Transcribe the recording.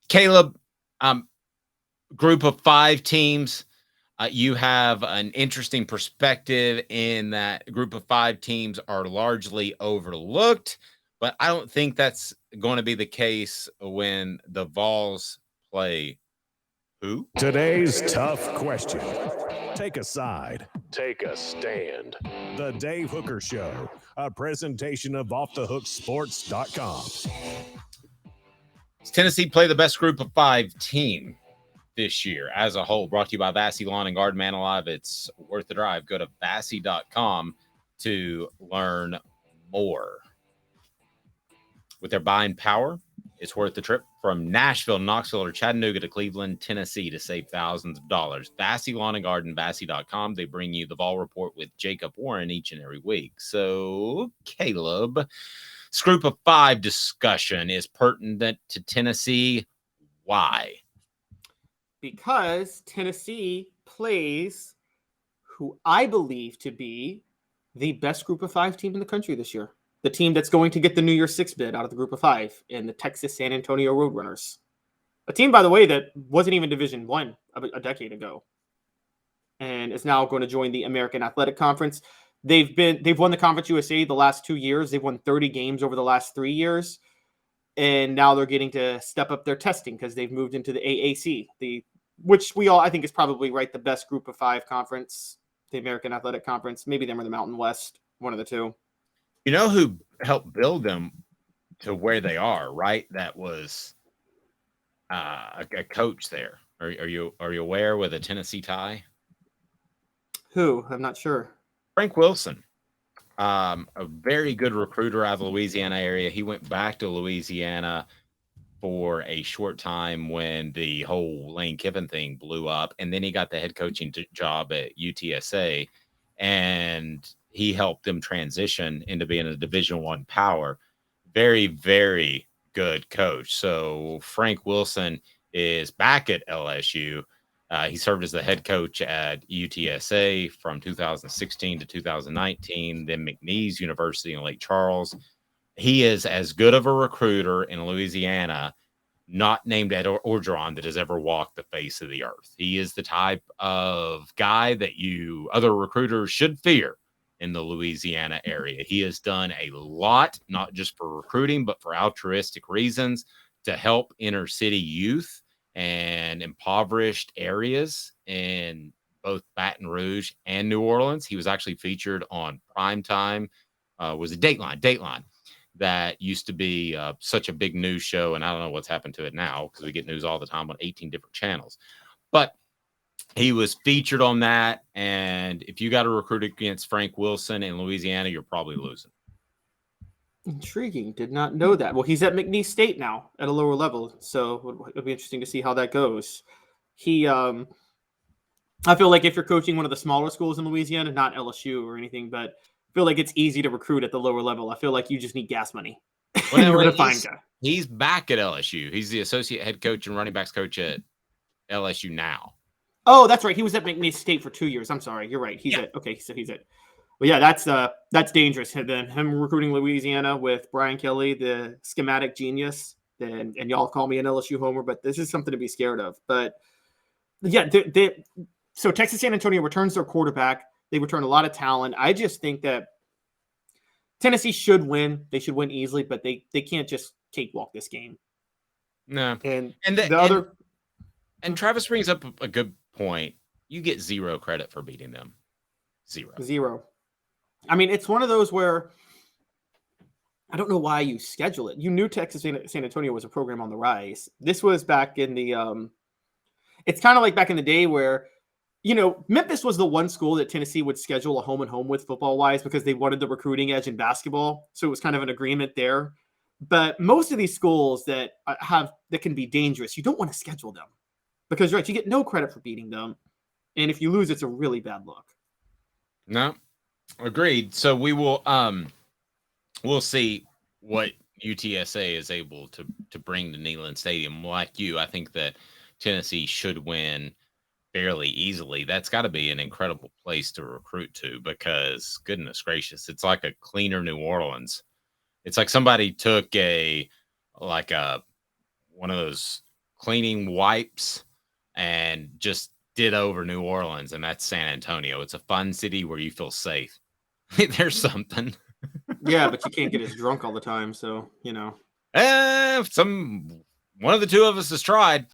Caleb, group of 5 teams. You have an interesting perspective in that group of 5 teams are largely overlooked, but I don't think that's going to be the case when the Vols play who? Today's tough question. Take a side. Take a stand. The Dave Hooker Show, a presentation of OffTheHookSports.com. Does Tennessee play the best group of 5 team this year as a whole? Brought to you by Vassy Lawn and Garden. Man alive, it's worth the drive. Go to Vassy.com to learn more. With their buying power, it's worth the trip from Nashville, Knoxville, or Chattanooga to Cleveland, Tennessee to save thousands of dollars. Vassy Lawn and Garden, Vassy.com. They bring you the Vol Report with Jacob Warren each and every week. So, Caleb, this group of 5 discussion is pertinent to Tennessee. Why? Because Tennessee plays who I believe to be the best group of 5 team in the country this year. The team that's going to get the New Year's Six bid out of the group of 5 in the Texas San Antonio Roadrunners. A team, by the way, that wasn't even Division I a decade ago and is now going to join the American Athletic Conference. They've won the Conference USA the last 2 years. They've won 30 games over the last 3 years. And now they're getting to step up their testing because they've moved into the AAC, which we all, I think, is probably the best group of 5 conference, the American Athletic Conference. Maybe them or the Mountain West, one of the two. You know who helped build them to where they are, right? That was a coach there. Are you aware with a Tennessee tie? Who? I'm not sure. Frank Wilson, a very good recruiter out of the Louisiana area. He went back to Louisiana for a short time when the whole Lane Kiffin thing blew up, and then he got the head coaching job at UTSA, and he helped them transition into being a Division I power. Very, very good coach. So Frank Wilson is back at LSU. He served as the head coach at UTSA from 2016 to 2019, then McNeese University in Lake Charles. He is as good of a recruiter in Louisiana, not named Ed Orgeron, that has ever walked the face of the earth. He is the type of guy that other recruiters should fear in the Louisiana area. He has done a lot, not just for recruiting, but for altruistic reasons to help inner city youth and impoverished areas in both Baton Rouge and New Orleans. He was actually featured on Primetime, was it Dateline, that used to be such a big news show, and I don't know what's happened to it now because we get news all the time on 18 different channels. But he was featured on that, and if you got to recruit against Frank Wilson in Louisiana, you're probably losing. Intriguing. Did not know that. Well, he's at McNeese State now at a lower level, so it'll be interesting to see how that goes. I feel like if you're coaching one of the smaller schools in Louisiana, not LSU or anything, but I feel like it's easy to recruit at the lower level. I feel like you just need gas money. Well, you're going to find guy. He's back at LSU. He's the associate head coach and running backs coach at LSU now. Oh, that's right. He was at McNeese State for 2 years. I'm sorry. You're right. He's at. Well, yeah, that's dangerous. And then him recruiting Louisiana with Brian Kelly, the schematic genius. And y'all call me an LSU homer, but this is something to be scared of. But yeah, so Texas San Antonio returns their quarterback. They return a lot of talent. I just think that Tennessee should win. They should win easily, but they can't just cakewalk this game. No. And Travis brings up a good point. You get zero credit for beating them. Zero. I mean, it's one of those where I don't know why you schedule it. You knew Texas San Antonio was a program on the rise. This was back in the it's kind of like back in the day where, Memphis was the one school that Tennessee would schedule a home and home with football-wise because they wanted the recruiting edge in basketball. So it was kind of an agreement there. But most of these schools that can be dangerous, you don't want to schedule them because you get no credit for beating them. And if you lose, it's a really bad look. No, agreed. So we will we'll see what UTSA is able to bring to Neyland Stadium. Like you, I think that Tennessee should win fairly easily. That's got to be an incredible place to recruit to because, goodness gracious, it's like a cleaner New Orleans. It's like somebody took one of those cleaning wipes and just did over New Orleans, and that's San Antonio. It's a fun city where you feel safe. There's something. Yeah, but you can't get as drunk all the time, so, you know. One of the two of us has tried.